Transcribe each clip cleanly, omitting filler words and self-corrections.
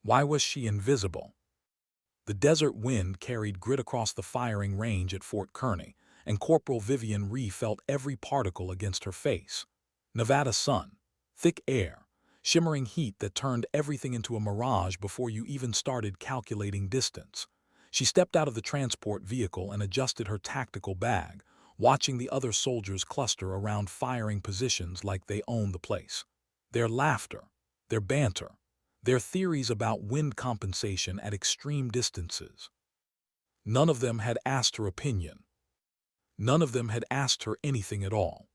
Why was she invisible? The desert wind carried grit across the firing range at Fort Kearny, and Corporal Vivian Ree felt every particle against her face. Nevada sun, thick air, shimmering heat that turned everything into a mirage before you even started calculating distance. She stepped out of the transport vehicle and adjusted her tactical bag, watching the other soldiers cluster around firing positions like they owned the place. Their laughter, their banter, their theories about wind compensation at extreme distances. None of them had asked her opinion. None of them had asked her anything at all.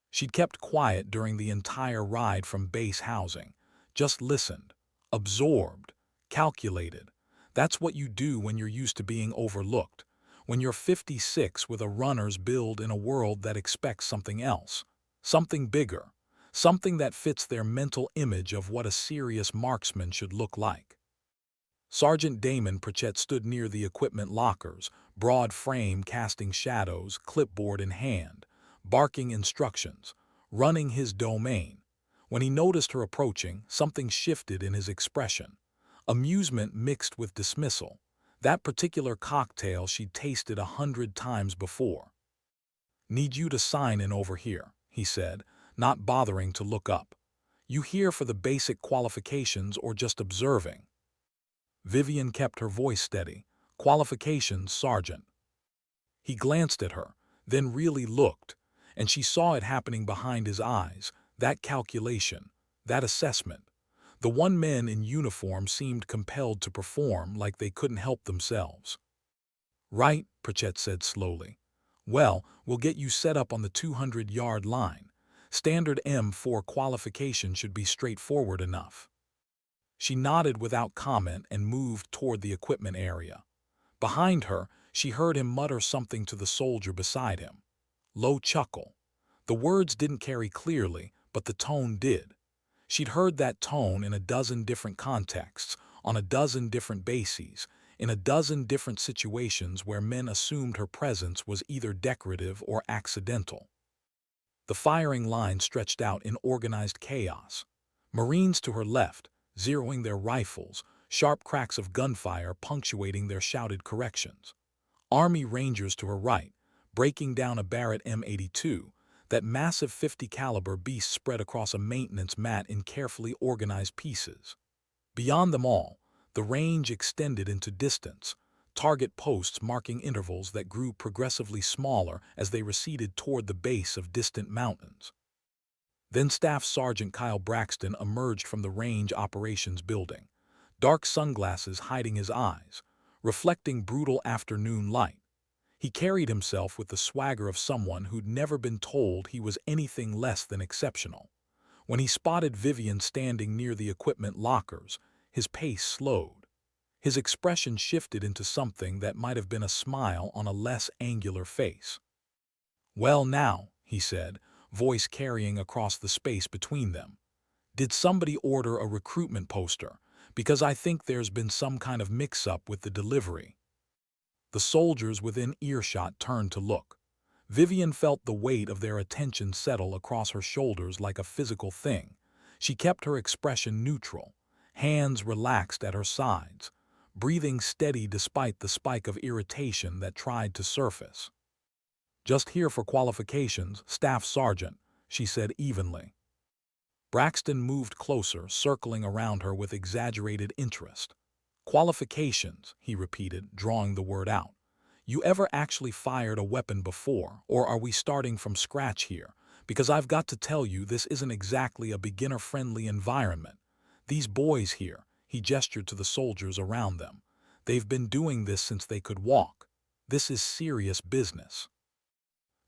She'd kept quiet during the entire ride from base housing, just listened, absorbed, calculated. That's what you do when you're used to being overlooked, when you're 56 with a runner's build in a world that expects something else, something bigger, something that fits their mental image of what a serious marksman should look like. Sergeant Damon Pritchett stood near the equipment lockers, broad frame casting shadows, clipboard in hand, barking instructions, running his domain. When he noticed her approaching, something shifted in his expression. Amusement mixed with dismissal. That particular cocktail she'd tasted 100 times before. "Need you to sign in over here," he said, not bothering to look up. "You here for the basic qualifications or just observing?" Vivian kept her voice steady. "Qualifications, Sergeant." He glanced at her, then really looked, and she saw it happening behind his eyes, that calculation, that assessment. The one men in uniform seemed compelled to perform like they couldn't help themselves. "Right," Pritchett said slowly. "Well, we'll get you set up on the 200-yard line. Standard M4 qualification should be straightforward enough." She nodded without comment and moved toward the equipment area. Behind her, she heard him mutter something to the soldier beside him. Low chuckle. The words didn't carry clearly, but the tone did. She'd heard that tone in a dozen different contexts, on a dozen different bases, in a dozen different situations where men assumed her presence was either decorative or accidental. The firing line stretched out in organized chaos. Marines to her left, zeroing their rifles, sharp cracks of gunfire punctuating their shouted corrections. Army Rangers to her right, breaking down a Barrett M82, that massive 50 caliber beast spread across a maintenance mat in carefully organized pieces. Beyond them all, the range extended into distance, target posts marking intervals that grew progressively smaller as they receded toward the base of distant mountains. Then Staff Sergeant Kyle Braxton emerged from the range operations building, dark sunglasses hiding his eyes, reflecting brutal afternoon light. He carried himself with the swagger of someone who'd never been told he was anything less than exceptional. When he spotted Vivian standing near the equipment lockers, his pace slowed. His expression shifted into something that might have been a smile on a less angular face. "Well now," he said, voice carrying across the space between them. "Did somebody order a recruitment poster? Because I think there's been some kind of mix-up with the delivery." The soldiers within earshot turned to look. Vivian felt the weight of their attention settle across her shoulders like a physical thing. She kept her expression neutral, hands relaxed at her sides, breathing steady despite the spike of irritation that tried to surface. "Just here for qualifications, Staff Sergeant," she said evenly. Braxton moved closer, circling around her with exaggerated interest. "Qualifications," he repeated, drawing the word out. "You ever actually fired a weapon before, or are we starting from scratch here? Because I've got to tell you, this isn't exactly a beginner-friendly environment. These boys here," he gestured to the soldiers around them, "they've been doing this since they could walk. This is serious business."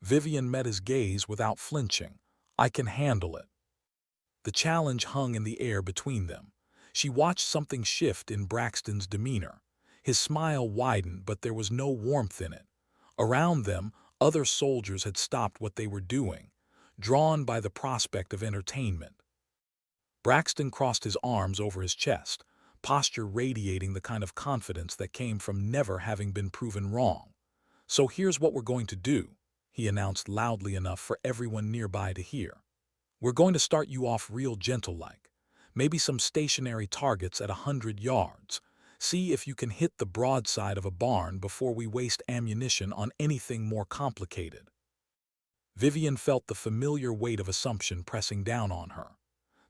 Vivian met his gaze without flinching. "I can handle it." The challenge hung in the air between them. She watched something shift in Braxton's demeanor. His smile widened, but there was no warmth in it. Around them, other soldiers had stopped what they were doing, drawn by the prospect of entertainment. Braxton crossed his arms over his chest, posture radiating the kind of confidence that came from never having been proven wrong. "So here's what we're going to do," he announced loudly enough for everyone nearby to hear. "We're going to start you off real gentle-like. Maybe some stationary targets at 100 yards. See if you can hit the broadside of a barn before we waste ammunition on anything more complicated." Vivian felt the familiar weight of assumption pressing down on her.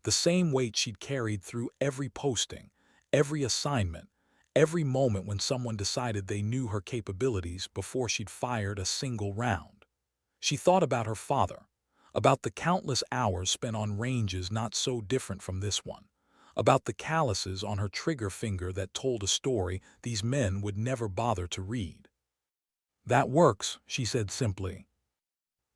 The same weight she'd carried through every posting, every assignment, every moment when someone decided they knew her capabilities before she'd fired a single round. She thought about her father, about the countless hours spent on ranges not so different from this one, about the calluses on her trigger finger that told a story these men would never bother to read. "That works," she said simply.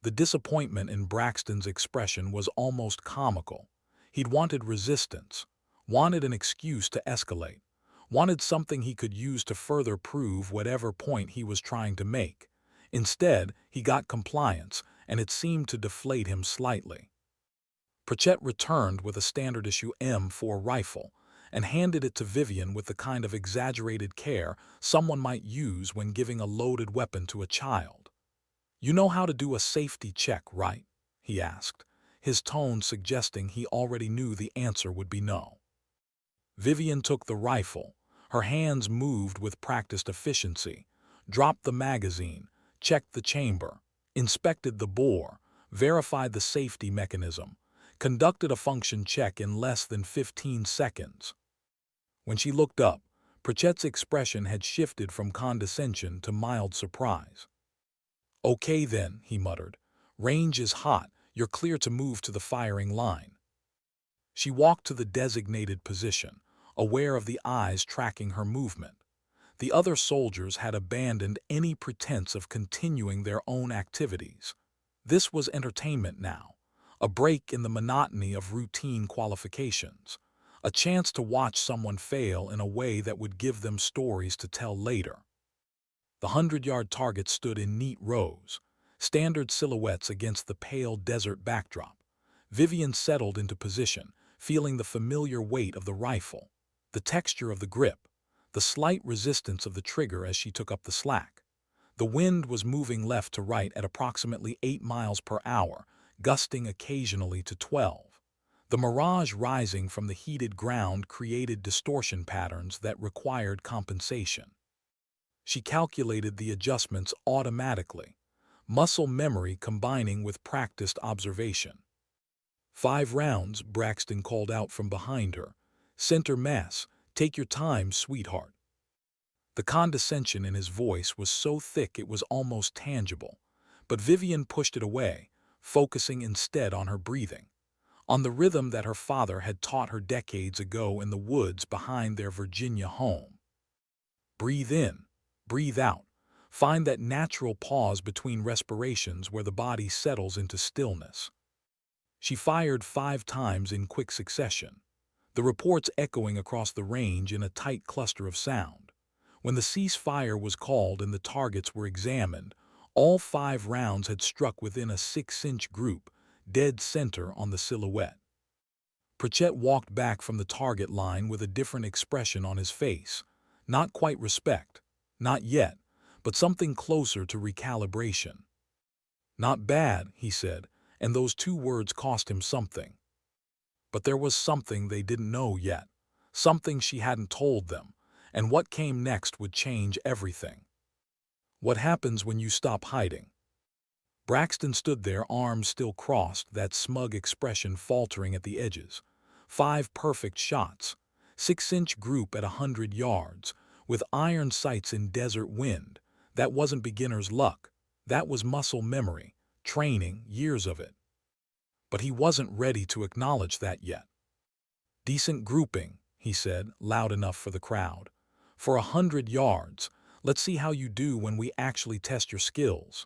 The disappointment in Braxton's expression was almost comical. He'd wanted resistance, wanted an excuse to escalate, wanted something he could use to further prove whatever point he was trying to make. Instead, he got compliance, and it seemed to deflate him slightly. Pritchett returned with a standard-issue M4 rifle and handed it to Vivian with the kind of exaggerated care someone might use when giving a loaded weapon to a child. "You know how to do a safety check, right?" he asked, his tone suggesting he already knew the answer would be no. Vivian took the rifle. Her hands moved with practiced efficiency, dropped the magazine, checked the chamber, inspected the bore, verified the safety mechanism, conducted a function check in less than 15 seconds. When she looked up, Pritchett's expression had shifted from condescension to mild surprise. "Okay then," he muttered. "Range is hot. You're clear to move to the firing line." She walked to the designated position, aware of the eyes tracking her movement. The other soldiers had abandoned any pretense of continuing their own activities. This was entertainment now, a break in the monotony of routine qualifications, a chance to watch someone fail in a way that would give them stories to tell later. The 100-yard targets stood in neat rows, standard silhouettes against the pale desert backdrop. Vivian settled into position, feeling the familiar weight of the rifle, the texture of the grip, the slight resistance of the trigger as she took up the slack. The wind was moving left to right at approximately 8 miles per hour, gusting occasionally to 12. The mirage rising from the heated ground created distortion patterns that required compensation. She calculated the adjustments automatically, muscle memory combining with practiced observation. 5 rounds, Braxton called out from behind her. "Center mass. Take your time, sweetheart." The condescension in his voice was so thick it was almost tangible, but Vivian pushed it away, focusing instead on her breathing, on the rhythm that her father had taught her decades ago in the woods behind their Virginia home. Breathe in, breathe out. Find that natural pause between respirations where the body settles into stillness. She fired 5 times in quick succession, the reports echoing across the range in a tight cluster of sound. When the ceasefire was called and the targets were examined, all 5 rounds had struck within a 6-inch group, dead center on the silhouette. Pritchett walked back from the target line with a different expression on his face. Not quite respect, not yet, but something closer to recalibration. "Not bad," he said, and those 2 words cost him something. But there was something they didn't know yet, something she hadn't told them, and what came next would change everything. "What happens when you stop hiding?" Braxton stood there, arms still crossed, that smug expression faltering at the edges. 5 perfect shots, 6-inch group at 100 yards, with iron sights in desert wind. That wasn't beginner's luck. That was muscle memory, training, years of it. But he wasn't ready to acknowledge that yet. "Decent grouping," he said, loud enough for the crowd. "For 100 yards, let's see how you do when we actually test your skills."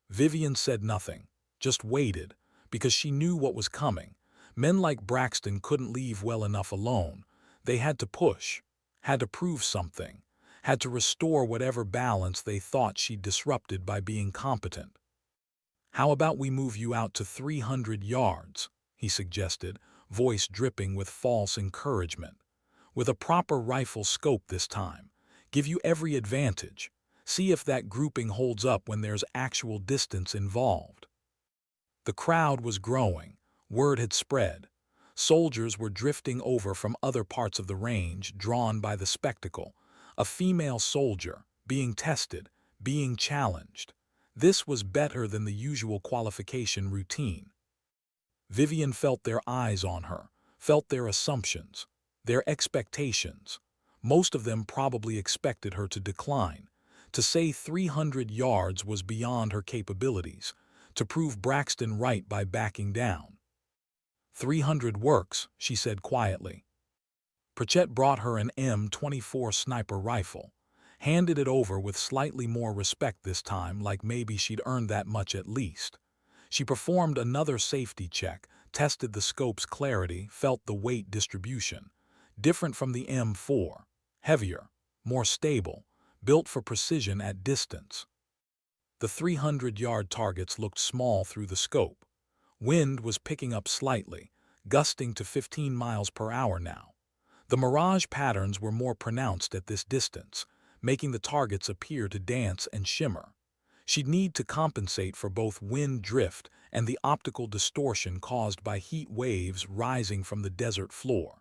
Vivian said nothing, just waited, because she knew what was coming. Men like Braxton couldn't leave well enough alone. They had to push, had to prove something, had to restore whatever balance they thought she'd disrupted by being competent. "How about we move you out to 300 yards, he suggested, voice dripping with false encouragement. "With a proper rifle scope this time. Give you every advantage. See if that grouping holds up when there's actual distance involved." The crowd was growing. Word had spread. Soldiers were drifting over from other parts of the range, drawn by the spectacle. A female soldier, being tested, being challenged. This was better than the usual qualification routine. Vivian felt their eyes on her, felt their assumptions, their expectations. Most of them probably expected her to decline, to say 300 yards was beyond her capabilities, to prove Braxton right by backing down. 300 works, she said quietly. Pritchett brought her an M24 sniper rifle, handed it over with slightly more respect this time, like maybe she'd earned that much at least. She performed another safety check, tested the scope's clarity, felt the weight distribution. Different from the M4, heavier, more stable, built for precision at distance. The 300-yard targets looked small through the scope. Wind was picking up slightly, gusting to 15 miles per hour now. The mirage patterns were more pronounced at this distance, making the targets appear to dance and shimmer. She'd need to compensate for both wind drift and the optical distortion caused by heat waves rising from the desert floor.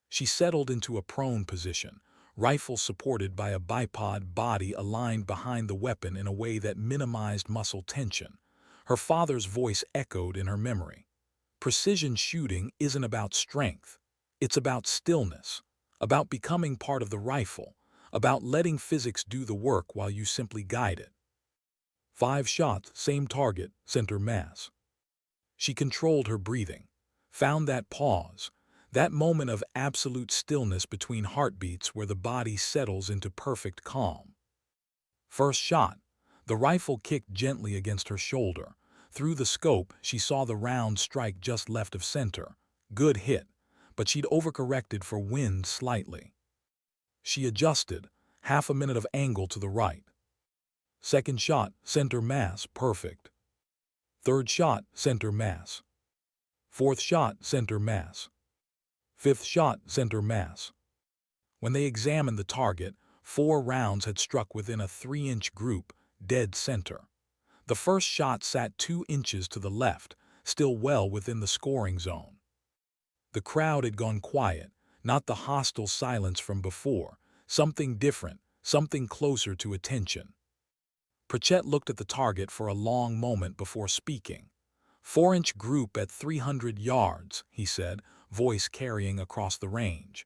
She settled into a prone position, rifle supported by a bipod body aligned behind the weapon in a way that minimized muscle tension. Her father's voice echoed in her memory. Precision shooting isn't about strength. It's about stillness, about becoming part of the rifle, about letting physics do the work while you simply guide it. 5 shots, same target, center mass. She controlled her breathing, found that pause, that moment of absolute stillness between heartbeats where the body settles into perfect calm. First shot, the rifle kicked gently against her shoulder. Through the scope, she saw the round strike just left of center. Good hit, but she'd overcorrected for wind slightly. She adjusted, half a minute of angle to the right. Second shot, center mass, perfect. Third shot, center mass. Fourth shot, center mass. Fifth shot, center mass. When they examined the target, 4 rounds had struck within a 3-inch group, dead center. The first shot sat 2 inches to the left, still well within the scoring zone. The crowd had gone quiet, not the hostile silence from before, something different, something closer to attention. Pritchett looked at the target for a long moment before speaking. 4-inch group at 300 yards, he said, voice carrying across the range.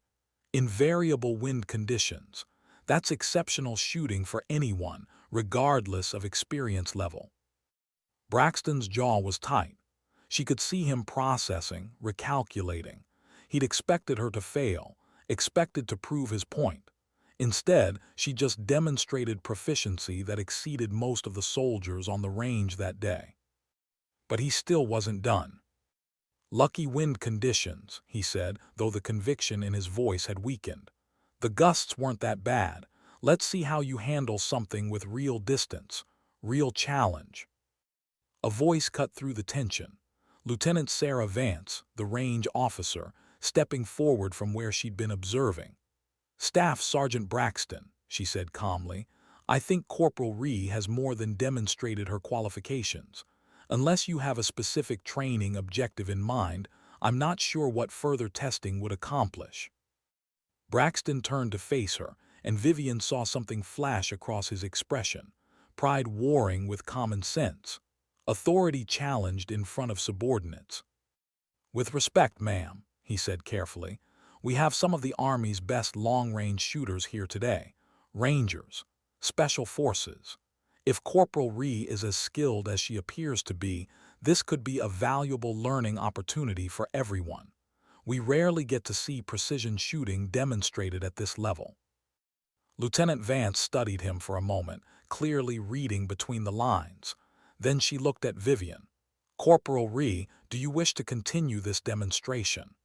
In variable wind conditions, that's exceptional shooting for anyone, regardless of experience level. Braxton's jaw was tight. She could see him processing, recalculating. He'd expected her to fail, expected to prove his point. Instead, she just demonstrated proficiency that exceeded most of the soldiers on the range that day. But he still wasn't done. Lucky wind conditions, he said, though the conviction in his voice had weakened. The gusts weren't that bad. Let's see how you handle something with real distance, real challenge. A voice cut through the tension. Lieutenant Sarah Vance, the range officer, stepping forward from where she'd been observing. Staff Sergeant Braxton, she said calmly, I think Corporal Ree has more than demonstrated her qualifications. Unless you have a specific training objective in mind, I'm not sure what further testing would accomplish. Braxton turned to face her, and Vivian saw something flash across his expression. Pride warring with common sense. Authority challenged in front of subordinates. With respect, ma'am, he said carefully, we have some of the Army's best long-range shooters here today. Rangers. Special Forces. If Corporal Ree is as skilled as she appears to be, this could be a valuable learning opportunity for everyone. We rarely get to see precision shooting demonstrated at this level. Lieutenant Vance studied him for a moment, clearly reading between the lines. Then she looked at Vivian. Corporal Ree, do you wish to continue this demonstration?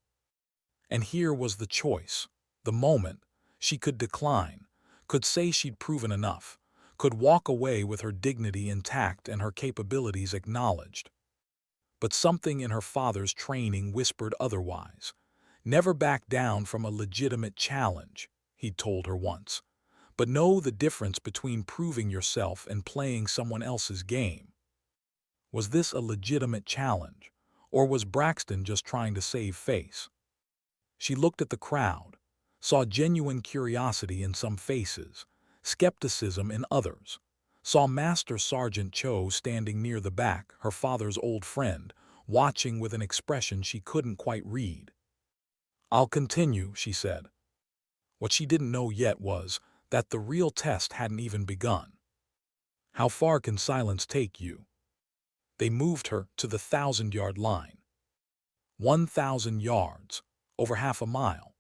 And here was the choice, the moment. She could decline, could say she'd proven enough, could walk away with her dignity intact and her capabilities acknowledged. But something in her father's training whispered otherwise. Never back down from a legitimate challenge, he'd told her once. But know the difference between proving yourself and playing someone else's game. Was this a legitimate challenge? Or was Braxton just trying to save face? She looked at the crowd, saw genuine curiosity in some faces, skepticism in others, saw Master Sergeant Cho standing near the back, her father's old friend, watching with an expression she couldn't quite read. "I'll continue," she said. What she didn't know yet was that the real test hadn't even begun. How far can silence take you? They moved her to the 1,000-yard line. 1,000 yards, over half a mile.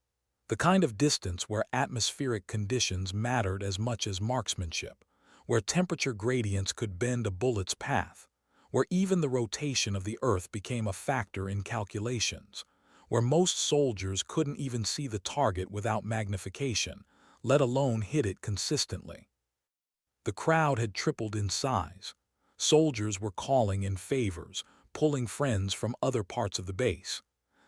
The kind of distance where atmospheric conditions mattered as much as marksmanship, where temperature gradients could bend a bullet's path, where even the rotation of the Earth became a factor in calculations, where most soldiers couldn't even see the target without magnification, let alone hit it consistently. The crowd had tripled in size. Soldiers were calling in favors, pulling friends from other parts of the base.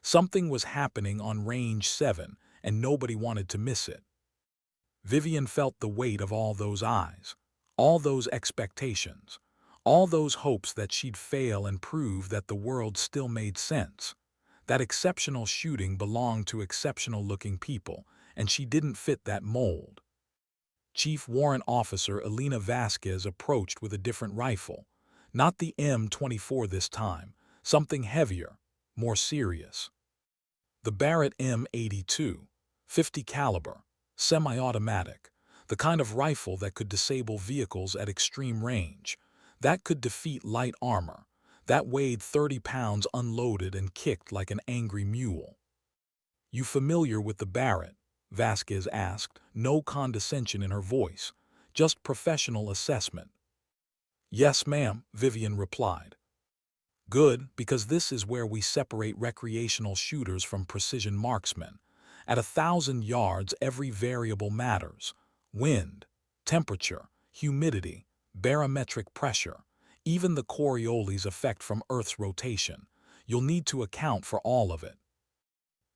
Something was happening on Range 7, and nobody wanted to miss it. Vivian felt the weight of all those eyes, all those expectations, all those hopes that she'd fail and prove that the world still made sense, that exceptional shooting belonged to exceptional-looking people, and she didn't fit that mold. Chief Warrant Officer Elena Vasquez approached with a different rifle, not the M24 this time, something heavier, more serious. The Barrett M82, 50 caliber, semi-automatic, the kind of rifle that could disable vehicles at extreme range, that could defeat light armor, that weighed 30 pounds unloaded and kicked like an angry mule. "You familiar with the Barrett?" Vasquez asked, no condescension in her voice, just professional assessment. "Yes, ma'am," Vivian replied. "Good, because this is where we separate recreational shooters from precision marksmen. At 1,000 yards, every variable matters. Wind, temperature, humidity, barometric pressure, even the Coriolis effect from Earth's rotation. You'll need to account for all of it."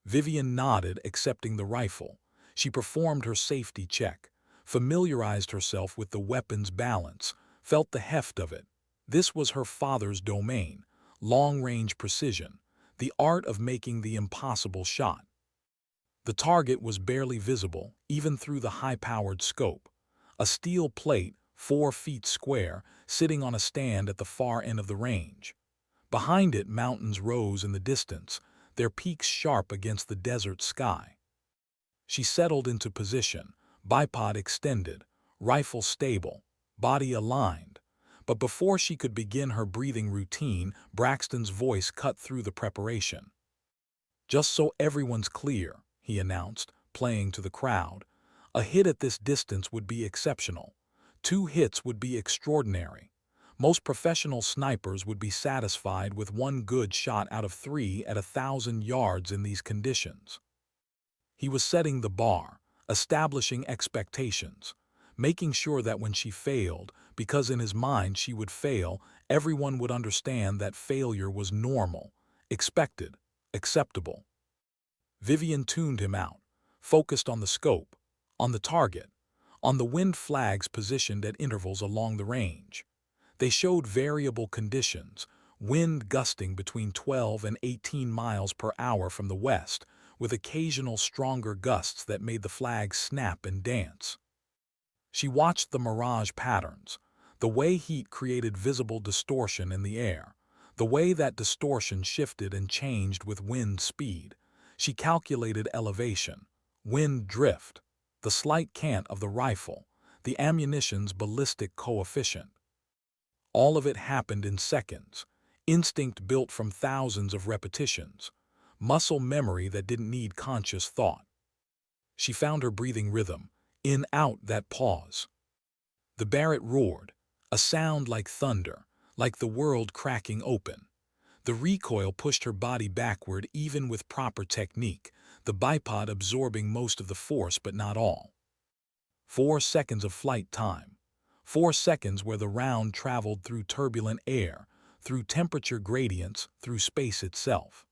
Vivian nodded, accepting the rifle. She performed her safety check, familiarized herself with the weapon's balance, felt the heft of it. This was her father's domain, long-range precision, the art of making the impossible shot. The target was barely visible, even through the high-powered scope. A steel plate, 4 feet square, sitting on a stand at the far end of the range. Behind it, mountains rose in the distance, their peaks sharp against the desert sky. She settled into position, bipod extended, rifle stable, body aligned. But before she could begin her breathing routine, Braxton's voice cut through the preparation. "Just so everyone's clear," he announced, playing to the crowd, "a hit at this distance would be exceptional. 2 hits would be extraordinary. Most professional snipers would be satisfied with 1 good shot out of 3 at 1,000 yards in these conditions." He was setting the bar, establishing expectations, making sure that when she failed, because in his mind she would fail, everyone would understand that failure was normal, expected, acceptable. Vivian tuned him out, focused on the scope, on the target, on the wind flags positioned at intervals along the range. They showed variable conditions, wind gusting between 12 and 18 miles per hour from the west, with occasional stronger gusts that made the flags snap and dance. She watched the mirage patterns, the way heat created visible distortion in the air, the way that distortion shifted and changed with wind speed. She calculated elevation, wind drift, the slight cant of the rifle, the ammunition's ballistic coefficient. All of it happened in seconds, instinct built from thousands of repetitions, muscle memory that didn't need conscious thought. She found her breathing rhythm, in-out that pause. The Barrett roared, a sound like thunder, like the world cracking open. The recoil pushed her body backward even with proper technique, the bipod absorbing most of the force but not all. 4 seconds of flight time. 4 seconds where the round traveled through turbulent air, through temperature gradients, through space itself.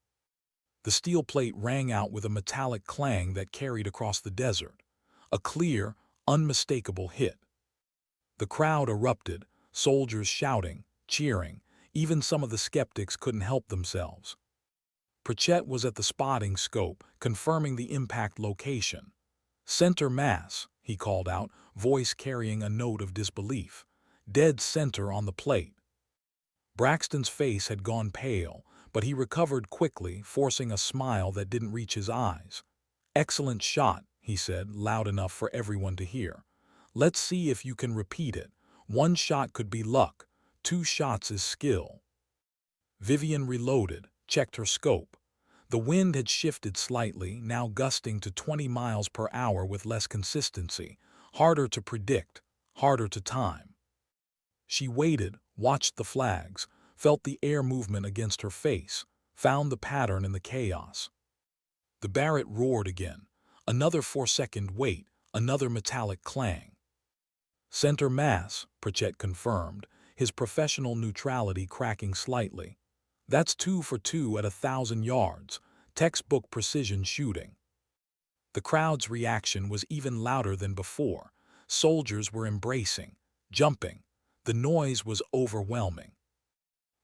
The steel plate rang out with a metallic clang that carried across the desert, a clear, unmistakable hit. The crowd erupted, soldiers shouting, cheering. Even some of the skeptics couldn't help themselves. Pritchett was at the spotting scope, confirming the impact location. "Center mass," he called out, voice carrying a note of disbelief. "Dead center on the plate." Braxton's face had gone pale, but he recovered quickly, forcing a smile that didn't reach his eyes. "Excellent shot," he said, loud enough for everyone to hear. "Let's see if you can repeat it. One shot could be luck. 2 shots is skill." Vivian reloaded, checked her scope. The wind had shifted slightly, now gusting to 20 miles per hour with less consistency, harder to predict, harder to time. She waited, watched the flags, felt the air movement against her face, found the pattern in the chaos. The Barrett roared again. Another 4-second wait, another metallic clang. "Center mass," Pritchett confirmed, his professional neutrality cracking slightly. "That's 2 for 2 at 1,000 yards, textbook precision shooting." The crowd's reaction was even louder than before. Soldiers were embracing, jumping. The noise was overwhelming.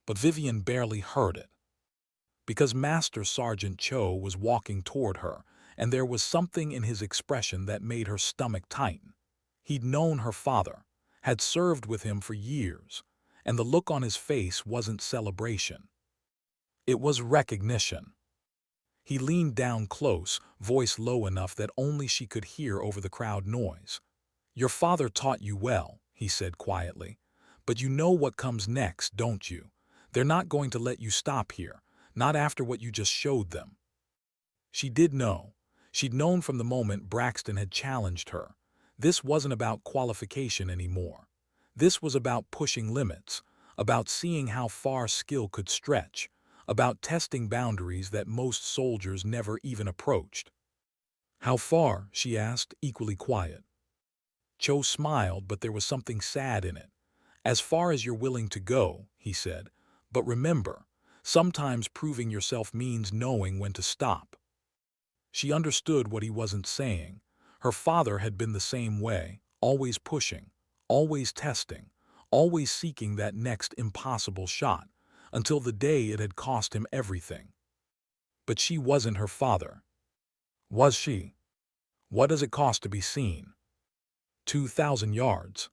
But Vivian barely heard it. Because Master Sergeant Cho was walking toward her, and there was something in his expression that made her stomach tighten. He'd known her father, had served with him for years, and the look on his face wasn't celebration. It was recognition. He leaned down close, voice low enough that only she could hear over the crowd noise. "Your father taught you well," he said quietly. "But you know what comes next, don't you? They're not going to let you stop here, not after what you just showed them." She did know. She'd known from the moment Braxton had challenged her. This wasn't about qualification anymore. This was about pushing limits, about seeing how far skill could stretch, about testing boundaries that most soldiers never even approached. "How far?" she asked, equally quiet. Cho smiled, but there was something sad in it. "As far as you're willing to go," he said. "But remember, sometimes proving yourself means knowing when to stop." She understood what he wasn't saying. Her father had been the same way, always pushing, always testing, always seeking that next impossible shot, until the day it had cost him everything. But she wasn't her father. Was she? "What does it cost to be seen?" 2,000 yards.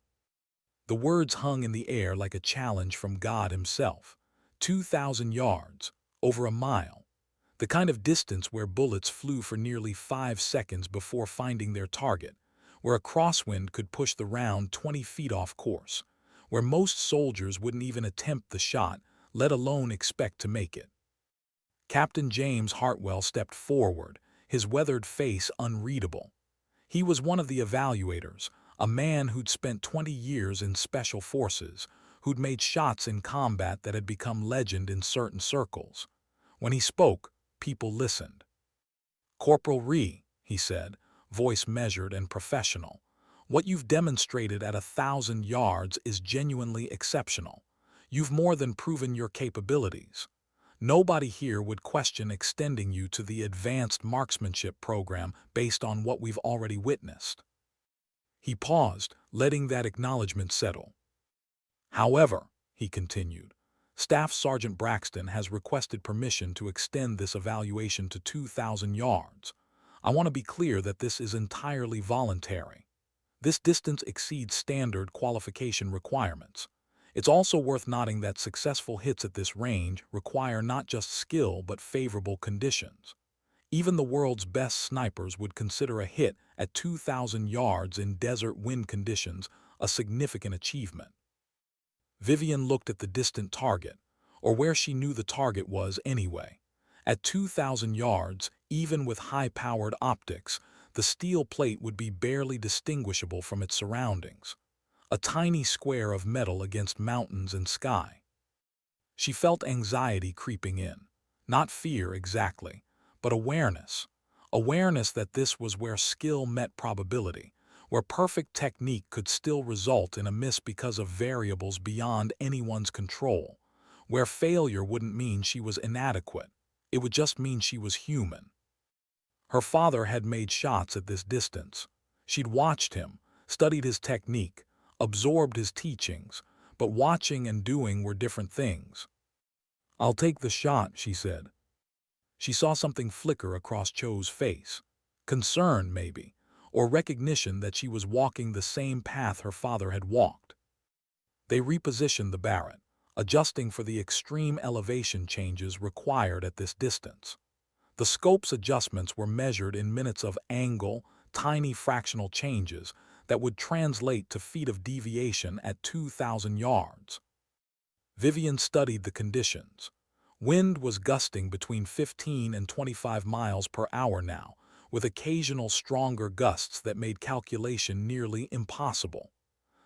The words hung in the air like a challenge from God himself. 2,000 yards, over a mile. The kind of distance where bullets flew for nearly 5 seconds before finding their target, where a crosswind could push the round 20 feet off course, where most soldiers wouldn't even attempt the shot, let alone expect to make it. Captain James Hartwell stepped forward, his weathered face unreadable. He was one of the evaluators, a man who'd spent 20 years in special forces, who'd made shots in combat that had become legend in certain circles. When he spoke, people listened. "Corporal Ree," he said, voice measured and professional, "what you've demonstrated at 1,000 yards is genuinely exceptional. You've more than proven your capabilities. Nobody here would question extending you to the advanced marksmanship program based on what we've already witnessed." He paused, letting that acknowledgement settle. "However," he continued, "Staff Sergeant Braxton has requested permission to extend this evaluation to 2,000 yards. I want to be clear that this is entirely voluntary. This distance exceeds standard qualification requirements. It's also worth noting that successful hits at this range require not just skill but favorable conditions. Even the world's best snipers would consider a hit at 2,000 yards in desert wind conditions a significant achievement." Vivian looked at the distant target, or where she knew the target was anyway. At 2,000 yards, even with high-powered optics, the steel plate would be barely distinguishable from its surroundings. A tiny square of metal against mountains and sky. She felt anxiety creeping in. Not fear exactly, but awareness. Awareness that this was where skill met probability, where perfect technique could still result in a miss because of variables beyond anyone's control, where failure wouldn't mean she was inadequate, it would just mean she was human. Her father had made shots at this distance. She'd watched him, studied his technique, absorbed his teachings, but watching and doing were different things. "I'll take the shot," she said. She saw something flicker across Cho's face. Concern, maybe, or recognition that she was walking the same path her father had walked. They repositioned the Barrett, adjusting for the extreme elevation changes required at this distance. The scope's adjustments were measured in minutes of angle, tiny fractional changes that would translate to feet of deviation at 2,000 yards. Vivian studied the conditions. Wind was gusting between 15 and 25 miles per hour now, with occasional stronger gusts that made calculation nearly impossible.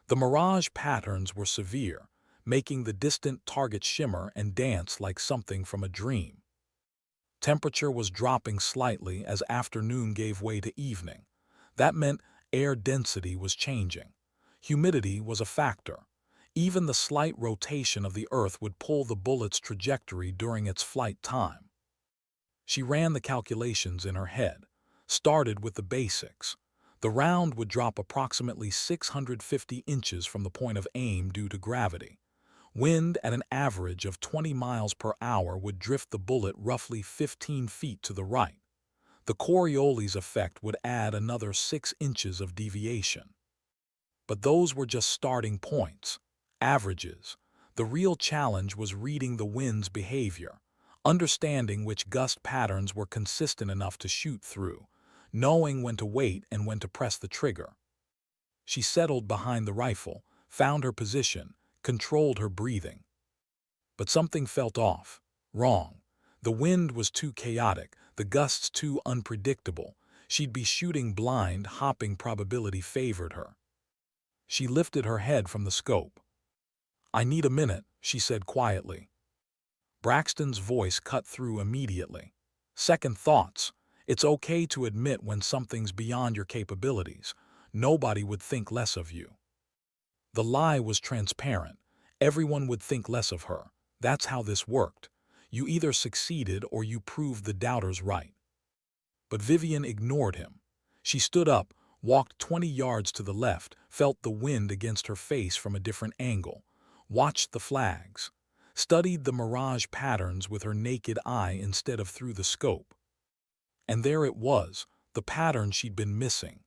The mirage patterns were severe, making the distant target shimmer and dance like something from a dream. Temperature was dropping slightly as afternoon gave way to evening. That meant air density was changing. Humidity was a factor. Even the slight rotation of the Earth would pull the bullet's trajectory during its flight time. She ran the calculations in her head, started with the basics. The round would drop approximately 650 inches from the point of aim due to gravity. Wind at an average of 20 miles per hour would drift the bullet roughly 15 feet to the right. The Coriolis effect would add another 6 inches of deviation. But those were just starting points, averages. The real challenge was reading the wind's behavior, understanding which gust patterns were consistent enough to shoot through, knowing when to wait and when to press the trigger. She settled behind the rifle, found her position, controlled her breathing. But something felt off, wrong. The wind was too chaotic, the gusts too unpredictable. She'd be shooting blind, hopping probability favored her. She lifted her head from the scope. "I need a minute," she said quietly. Braxton's voice cut through immediately. "Second thoughts. It's okay to admit when something's beyond your capabilities. Nobody would think less of you." The lie was transparent. Everyone would think less of her. That's how this worked. You either succeeded or you proved the doubters right. But Vivian ignored him. She stood up, walked 20 yards to the left, felt the wind against her face from a different angle, watched the flags, studied the mirage patterns with her naked eye instead of through the scope. And there it was, the pattern she'd been missing.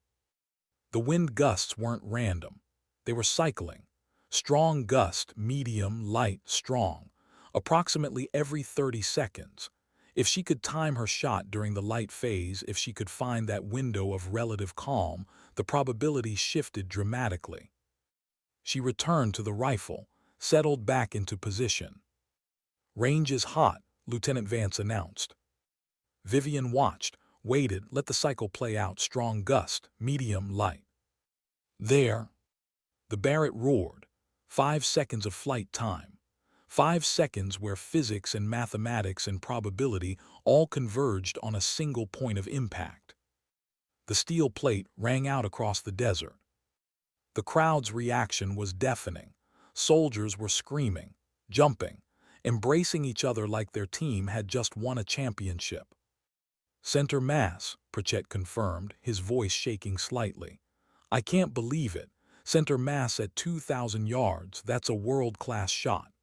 The wind gusts weren't random. They were cycling. Strong gust, medium, light, strong, approximately every 30 seconds. If she could time her shot during the light phase, if she could find that window of relative calm, the probability shifted dramatically. She returned to the rifle, settled back into position. "Range is hot," Lieutenant Vance announced. Vivian watched, waited, let the cycle play out, strong gust, medium, light. There. The Barrett roared. 5 seconds of flight time. 5 seconds where physics and mathematics and probability all converged on a single point of impact. The steel plate rang out across the desert. The crowd's reaction was deafening. Soldiers were screaming, jumping, embracing each other like their team had just won a championship. "Center mass," Pritchett confirmed, his voice shaking slightly. "I can't believe it. Center mass at 2,000 yards, that's a world-class shot."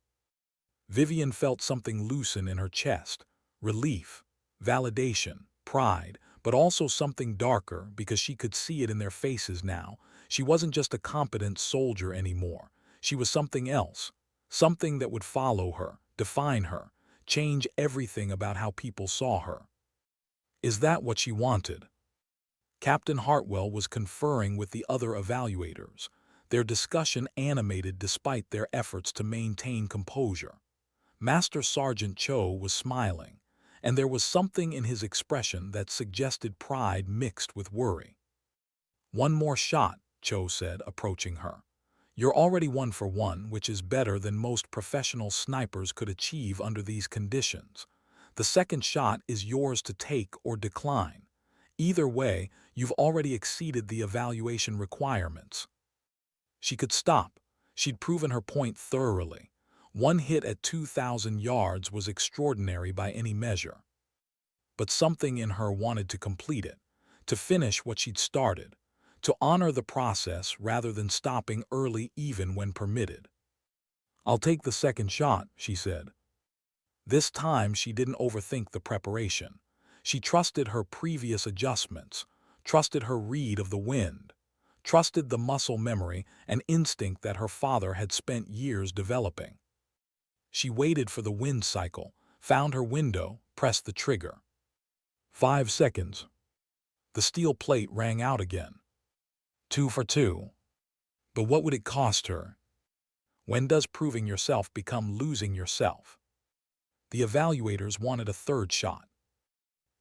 Vivian felt something loosen in her chest. Relief, validation, pride, but also something darker because she could see it in their faces now. She wasn't just a competent soldier anymore. She was something else, something that would follow her, define her, change everything about how people saw her. Is that what she wanted? Captain Hartwell was conferring with the other evaluators, their discussion animated despite their efforts to maintain composure. Master Sergeant Cho was smiling, and there was something in his expression that suggested pride mixed with worry. "One more shot," Cho said, approaching her. "You're already 1 for 1, which is better than most professional snipers could achieve under these conditions. The second shot is yours to take or decline. Either way, you've already exceeded the evaluation requirements." She could stop. She'd proven her point thoroughly. One hit at 2,000 yards was extraordinary by any measure. But something in her wanted to complete it, to finish what she'd started, to honor the process rather than stopping early even when permitted. "I'll take the second shot," she said. This time she didn't overthink the preparation. She trusted her previous adjustments, trusted her read of the wind, trusted the muscle memory and instinct that her father had spent years developing. She waited for the wind cycle, found her window, pressed the trigger. 5 seconds. The steel plate rang out again. 2 for 2. But what would it cost her? When does proving yourself become losing yourself? The evaluators wanted a third shot.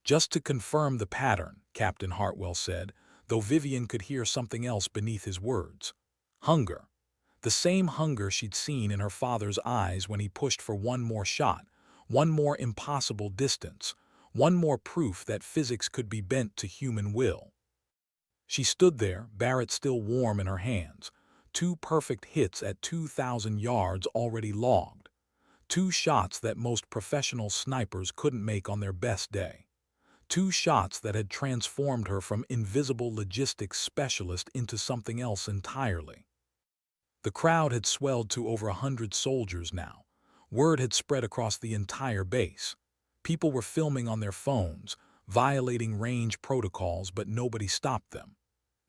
Just to confirm the pattern, Captain Hartwell said, though Vivian could hear something else beneath his words. Hunger. The same hunger she'd seen in her father's eyes when he pushed for one more shot, one more impossible distance, one more proof that physics could be bent to human will. She stood there, Barrett still warm in her hands, 2 perfect hits at 2,000 yards already logged, 2 shots that most professional snipers couldn't make on their best day, 2 shots that had transformed her from invisible logistics specialist into something else entirely. The crowd had swelled to over 100 soldiers now. Word had spread across the entire base. People were filming on their phones, violating range protocols, but nobody stopped them.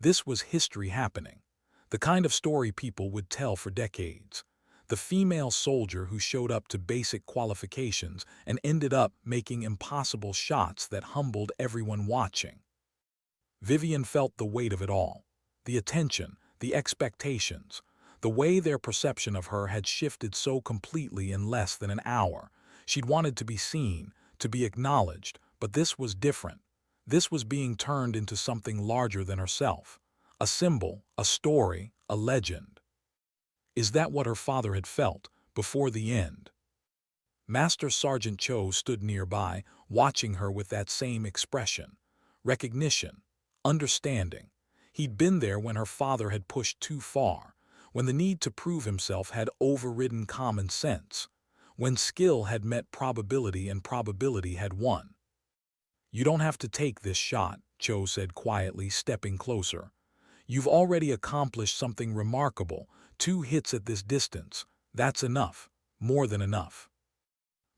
This was history happening, the kind of story people would tell for decades. The female soldier who showed up to basic qualifications and ended up making impossible shots that humbled everyone watching. Vivian felt the weight of it all, the attention, the expectations, the way their perception of her had shifted so completely in less than an hour. She'd wanted to be seen, to be acknowledged, but this was different. This was being turned into something larger than herself. A symbol, a story, a legend. Is that what her father had felt, before the end? Master Sergeant Cho stood nearby, watching her with that same expression. Recognition, understanding. He'd been there when her father had pushed too far, when the need to prove himself had overridden common sense, when skill had met probability and probability had won. You don't have to take this shot, Cho said quietly, stepping closer. You've already accomplished something remarkable, 2 hits at this distance. That's enough, more than enough.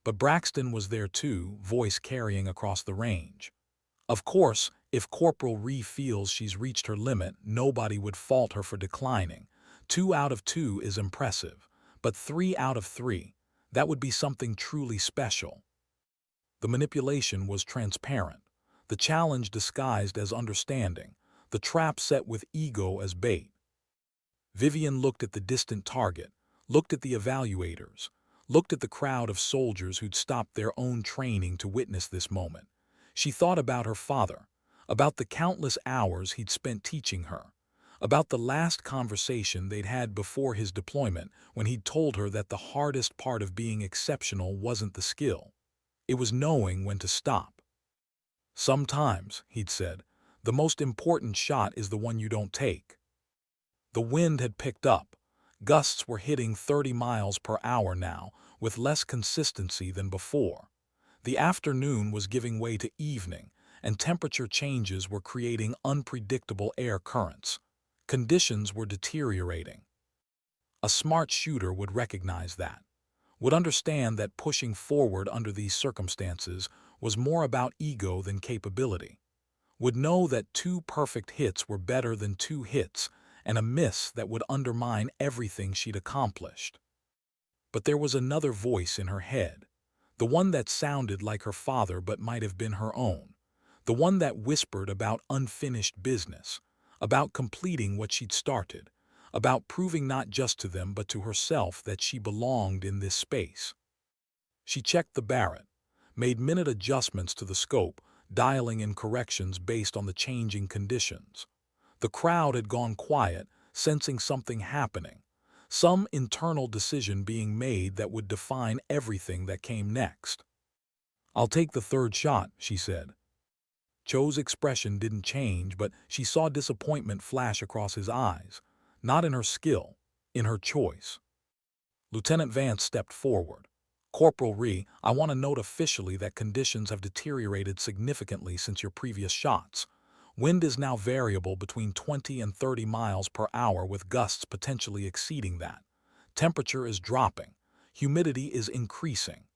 But Braxton was there too, voice carrying across the range. Of course, if Corporal Ree feels she's reached her limit, nobody would fault her for declining. 2 out of 2 is impressive, but 3 out of 3, that would be something truly special. The manipulation was transparent, the challenge disguised as understanding, the trap set with ego as bait. Vivian looked at the distant target, looked at the evaluators, looked at the crowd of soldiers who'd stopped their own training to witness this moment. She thought about her father, about the countless hours he'd spent teaching her, about the last conversation they'd had before his deployment when he'd told her that the hardest part of being exceptional wasn't the skill. It was knowing when to stop. Sometimes, he'd said, the most important shot is the one you don't take. The wind had picked up. Gusts were hitting 30 miles per hour now, with less consistency than before. The afternoon was giving way to evening, and temperature changes were creating unpredictable air currents. Conditions were deteriorating. A smart shooter would recognize that, would understand that pushing forward under these circumstances was more about ego than capability, would know that 2 perfect hits were better than 2 hits and a miss that would undermine everything she'd accomplished. But there was another voice in her head, the one that sounded like her father but might have been her own, the one that whispered about unfinished business, about completing what she'd started, about proving not just to them but to herself that she belonged in this space. She checked the Barrett, made minute adjustments to the scope, dialing in corrections based on the changing conditions. The crowd had gone quiet, sensing something happening, some internal decision being made that would define everything that came next. "I'll take the third shot," she said. Cho's expression didn't change, but she saw disappointment flash across his eyes, not in her skill, in her choice. Lieutenant Vance stepped forward. "Corporal Ree, I want to note officially that conditions have deteriorated significantly since your previous shots. Wind is now variable between 20 and 30 miles per hour with gusts potentially exceeding that. Temperature is dropping. Humidity is increasing.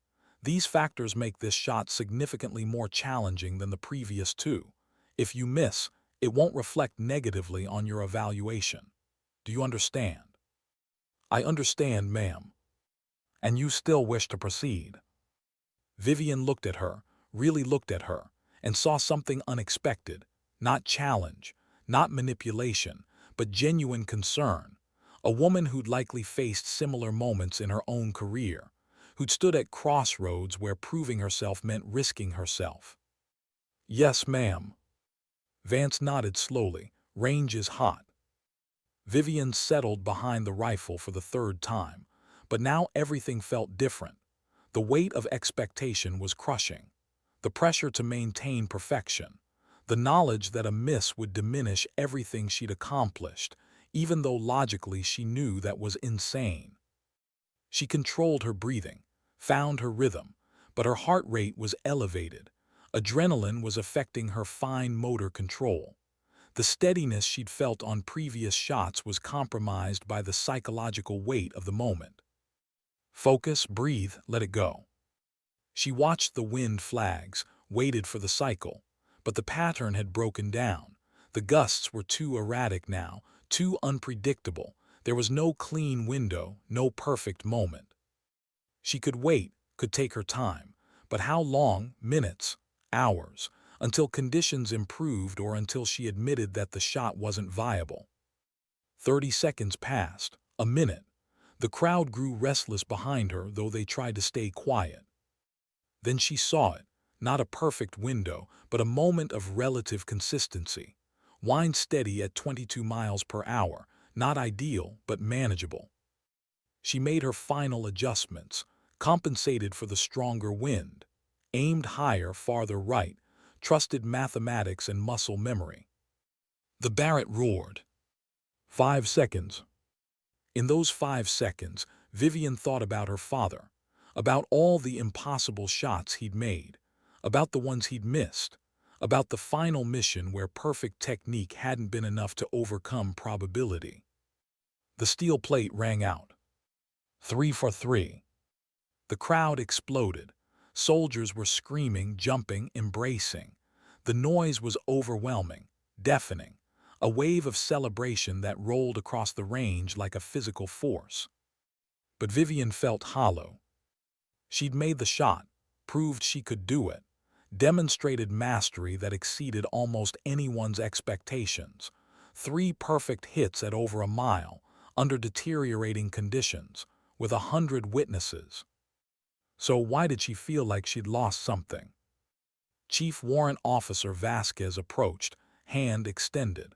These factors make this shot significantly more challenging than the previous two. If you miss, it won't reflect negatively on your evaluation. Do you understand? I understand, ma'am. And you still wish to proceed? Vivian looked at her, really looked at her, and saw something unexpected, not challenge, not manipulation, but genuine concern. A woman who'd likely faced similar moments in her own career, who'd stood at crossroads where proving herself meant risking herself. Yes, ma'am. Vance nodded slowly. Range is hot. Vivian settled behind the rifle for the third time, but now everything felt different. The weight of expectation was crushing. The pressure to maintain perfection. The knowledge that a miss would diminish everything she'd accomplished, even though logically she knew that was insane. She controlled her breathing, found her rhythm, but her heart rate was elevated. Adrenaline was affecting her fine motor control. The steadiness she'd felt on previous shots was compromised by the psychological weight of the moment. Focus, breathe, let it go. She watched the wind flags, waited for the cycle, but the pattern had broken down. The gusts were too erratic now, too unpredictable. There was no clean window, no perfect moment. She could wait, could take her time, but how long? Minutes, hours, until conditions improved or until she admitted that the shot wasn't viable. 30 seconds passed, a minute. The crowd grew restless behind her, though they tried to stay quiet. Then she saw it, not a perfect window, but a moment of relative consistency. Wind steady at 22 miles per hour, not ideal, but manageable. She made her final adjustments, compensated for the stronger wind, aimed higher, farther right, trusted mathematics and muscle memory. The Barrett roared. 5 seconds. In those 5 seconds, Vivian thought about her father, about all the impossible shots he'd made, about the ones he'd missed, about the final mission where perfect technique hadn't been enough to overcome probability. The steel plate rang out. 3 for 3. The crowd exploded. Soldiers were screaming, jumping, embracing. The noise was overwhelming, deafening, a wave of celebration that rolled across the range like a physical force. But Vivian felt hollow. She'd made the shot, proved she could do it, demonstrated mastery that exceeded almost anyone's expectations. 3 perfect hits at over a mile, under deteriorating conditions, with 100 witnesses. So why did she feel like she'd lost something? Chief Warrant Officer Vasquez approached, hand extended.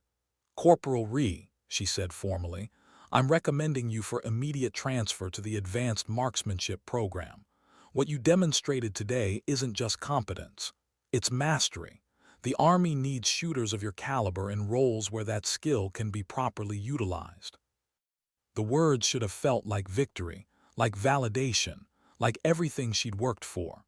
Corporal Ree, she said formally, I'm recommending you for immediate transfer to the Advanced Marksmanship Program. What you demonstrated today isn't just competence. It's mastery. The Army needs shooters of your caliber in roles where that skill can be properly utilized. The words should have felt like victory, like validation, like everything she'd worked for.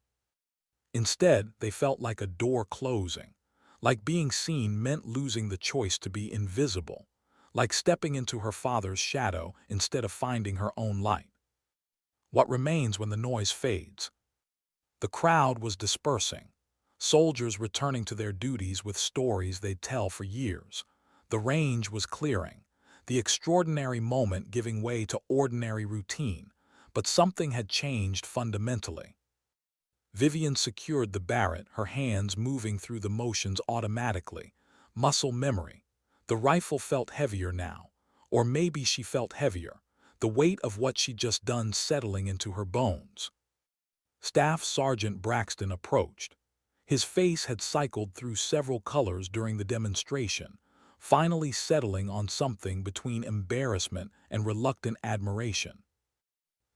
Instead, they felt like a door closing, like being seen meant losing the choice to be invisible, like stepping into her father's shadow instead of finding her own light. What remains when the noise fades? The crowd was dispersing, soldiers returning to their duties with stories they'd tell for years. The range was clearing, the extraordinary moment giving way to ordinary routine, but something had changed fundamentally. Vivian secured the Barrett, her hands moving through the motions automatically. Muscle memory. The rifle felt heavier now. Or maybe she felt heavier, the weight of what she'd just done settling into her bones. Staff Sergeant Braxton approached. His face had cycled through several colors during the demonstration, finally settling on something between embarrassment and reluctant admiration.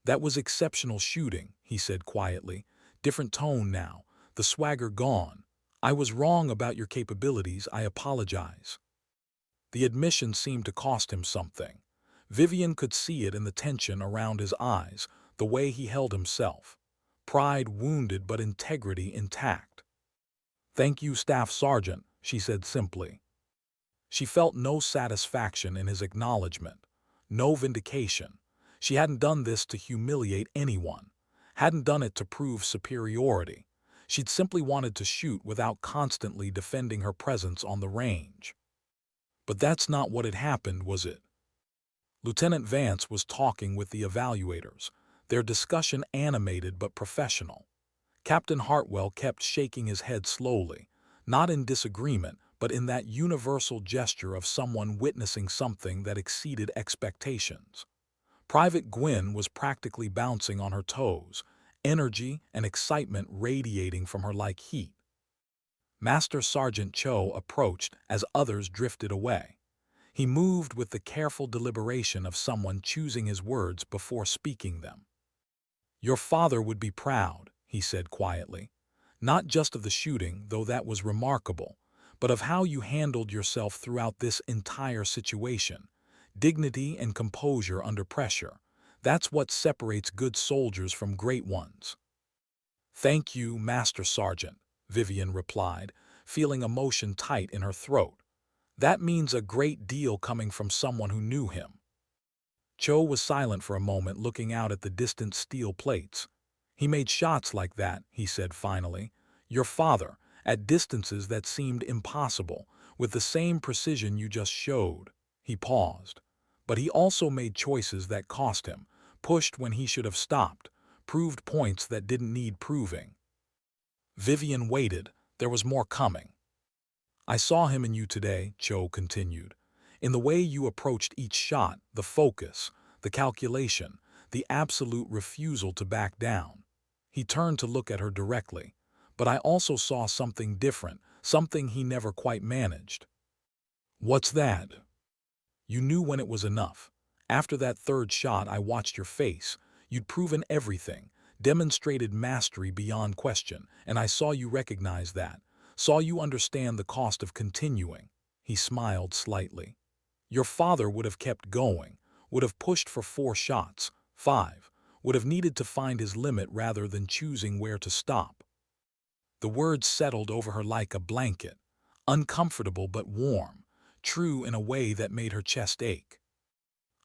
That was exceptional shooting, he said quietly. Different tone now, the swagger gone. I was wrong about your capabilities, I apologize. The admission seemed to cost him something. Vivian could see it in the tension around his eyes, the way he held himself. Pride wounded but integrity intact. Thank you, Staff Sergeant, she said simply. She felt no satisfaction in his acknowledgement, no vindication. She hadn't done this to humiliate anyone. hadn't done it to prove superiority. She'd simply wanted to shoot without constantly defending her presence on the range. But that's not what had happened, was it? Lieutenant Vance was talking with the evaluators, their discussion animated but professional. Captain Hartwell kept shaking his head slowly, not in disagreement, but in that universal gesture of someone witnessing something that exceeded expectations. Private Gwynn was practically bouncing on her toes, energy and excitement radiating from her like heat. Master Sergeant Cho approached as others drifted away. He moved with the careful deliberation of someone choosing his words before speaking them. "Your father would be proud," he said quietly, "not just of the shooting, though that was remarkable, but of how you handled yourself throughout this entire situation. Dignity and composure under pressure. That's what separates good soldiers from great ones." "Thank you, Master Sergeant," Vivian replied, feeling emotion tight in her throat. "That means a great deal coming from someone who knew him." Cho was silent for a moment, looking out at the distant steel plates. "He made shots like that," he said finally. "Your father, at distances that seemed impossible, with the same precision you just showed." He paused. "But he also made choices that cost him, pushed when he should have stopped, proved points that didn't need proving." Vivian waited. There was more coming. "I saw him in you today," Cho continued. "In the way you approached each shot, the focus, the calculation, the absolute refusal to back down." He turned to look at her directly. "But I also saw something different, something he never quite managed." "What's that?" "You knew when it was enough. After that third shot, I watched your face. You'd proven everything, demonstrated mastery beyond question, and I saw you recognize that. Saw you understand the cost of continuing." He smiled slightly. "Your father would have kept going, would have pushed for 4 shots, 5, would have needed to find his limit rather than choosing where to stop." The words settled over her like a blanket, uncomfortable but warm, true in a way that made her chest ache.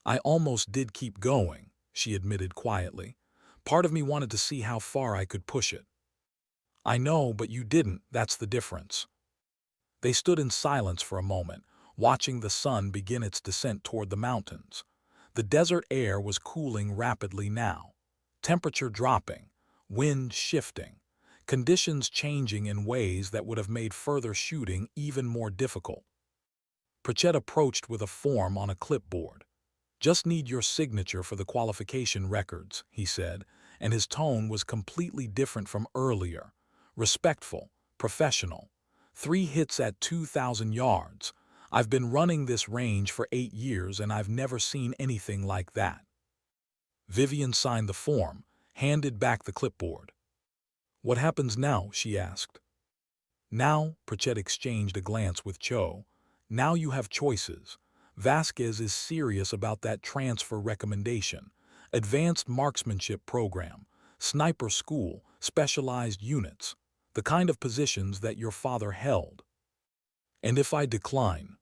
"I almost did keep going," she admitted quietly. "Part of me wanted to see how far I could push it." "I know, but you didn't, that's the difference." They stood in silence for a moment, watching the sun begin its descent toward the mountains. The desert air was cooling rapidly now, temperature dropping, wind shifting, conditions changing in ways that would have made further shooting even more difficult. Pritchett approached with a form on a clipboard. "Just need your signature for the qualification records," he said, and his tone was completely different from earlier. Respectful, professional. 3 hits at 2,000 yards. I've been running this range for 8 years and I've never seen anything like that." Vivian signed the form, handed back the clipboard. "What happens now?" she asked. "Now," Pritchett exchanged a glance with Cho, "now you have choices. Vasquez is serious about that transfer recommendation. Advanced marksmanship program, sniper school, specialized units, the kind of positions that your father held. And if I decline,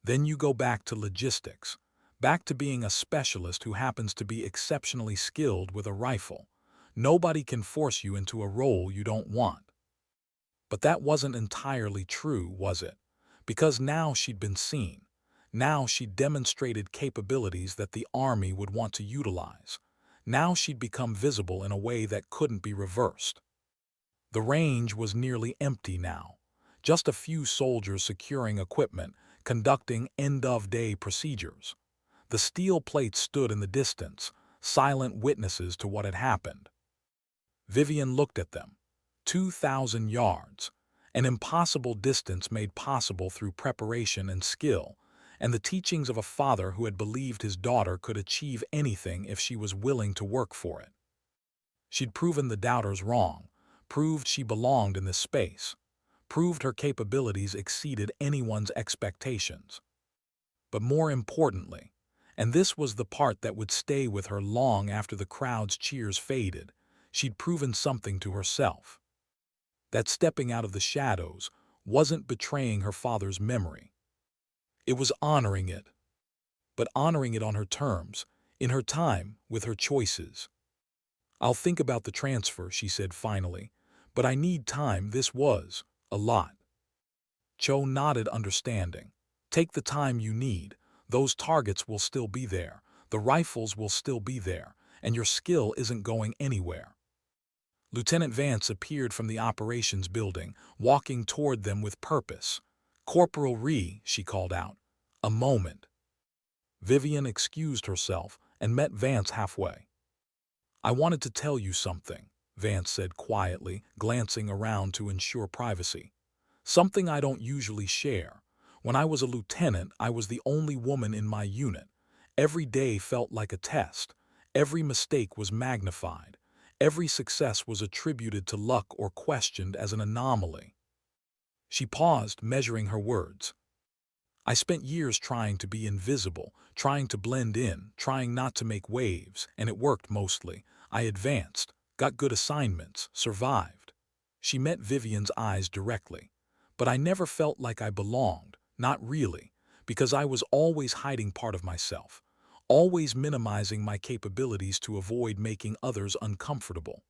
then you go back to logistics, back to being a specialist who happens to be exceptionally skilled with a rifle. Nobody can force you into a role you don't want." But that wasn't entirely true, was it? Because now she'd been seen. Now she'd demonstrated capabilities that the Army would want to utilize. Now she'd become visible in a way that couldn't be reversed. The range was nearly empty now. Just a few soldiers securing equipment, conducting end-of-day procedures. The steel plates stood in the distance, silent witnesses to what had happened. Vivian looked at them. 2,000 yards. An impossible distance made possible through preparation and skill, and the teachings of a father who had believed his daughter could achieve anything if she was willing to work for it. She'd proven the doubters wrong, proved she belonged in this space, proved her capabilities exceeded anyone's expectations. But more importantly, and this was the part that would stay with her long after the crowd's cheers faded, she'd proven something to herself. That stepping out of the shadows wasn't betraying her father's memory. It was honoring it, but honoring it on her terms, in her time, with her choices. "I'll think about the transfer," she said finally. "But I need time. This was a lot." Cho nodded understanding. "Take the time you need. Those targets will still be there. The rifles will still be there. And your skill isn't going anywhere." Lieutenant Vance appeared from the operations building, walking toward them with purpose. "Corporal Ree," she called out. "A moment." Vivian excused herself and met Vance halfway. "I wanted to tell you something," Vance said quietly, glancing around to ensure privacy. "Something I don't usually share. When I was a lieutenant, I was the only woman in my unit. Every day felt like a test. Every mistake was magnified. Every success was attributed to luck or questioned as an anomaly." She paused, measuring her words. "I spent years trying to be invisible, trying to blend in, trying not to make waves, and it worked mostly. I advanced, got good assignments, survived." She met Vivian's eyes directly. "But I never felt like I belonged, not really, because I was always hiding part of myself, always minimizing my capabilities to avoid making others uncomfortable."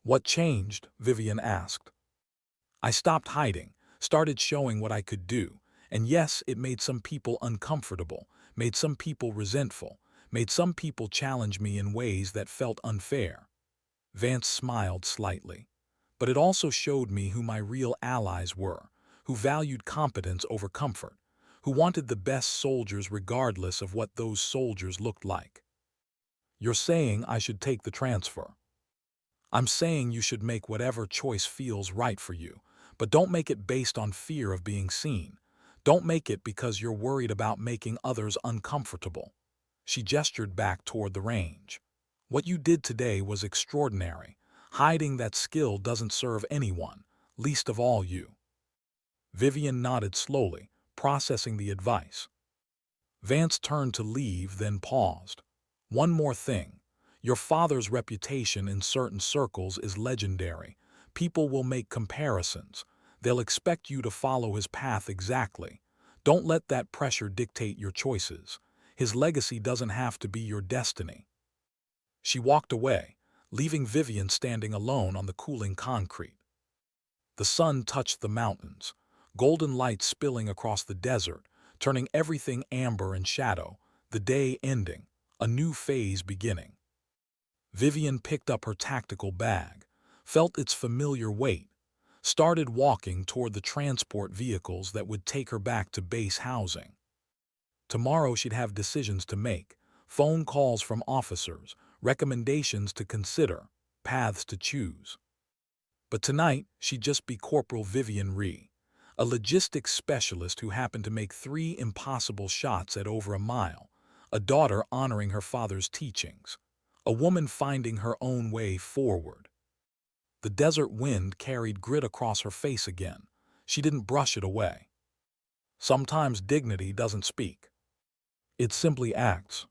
"What changed?" Vivian asked. "I stopped hiding, started showing what I could do. And yes, it made some people uncomfortable, made some people resentful, made some people challenge me in ways that felt unfair." Vance smiled slightly. "But it also showed me who my real allies were, who valued competence over comfort, who wanted the best soldiers regardless of what those soldiers looked like." "You're saying I should take the transfer?" "I'm saying you should make whatever choice feels right for you, but don't make it based on fear of being seen. Don't make it because you're worried about making others uncomfortable." She gestured back toward the range. "What you did today was extraordinary. Hiding that skill doesn't serve anyone, least of all you." Vivian nodded slowly, processing the advice. Vance turned to leave, then paused. "One more thing. Your father's reputation in certain circles is legendary. People will make comparisons. They'll expect you to follow his path exactly. Don't let that pressure dictate your choices. His legacy doesn't have to be your destiny." She walked away, leaving Vivian standing alone on the cooling concrete. The sun touched the mountains, golden light spilling across the desert, turning everything amber and shadow, the day ending, a new phase beginning. Vivian picked up her tactical bag, felt its familiar weight, started walking toward the transport vehicles that would take her back to base housing. Tomorrow she'd have decisions to make, phone calls from officers, recommendations to consider, paths to choose. But tonight she'd just be Corporal Vivian Ree, a logistics specialist who happened to make 3 impossible shots at over a mile, a daughter honoring her father's teachings, a woman finding her own way forward. The desert wind carried grit across her face again. She didn't brush it away. Sometimes dignity doesn't speak. It simply acts.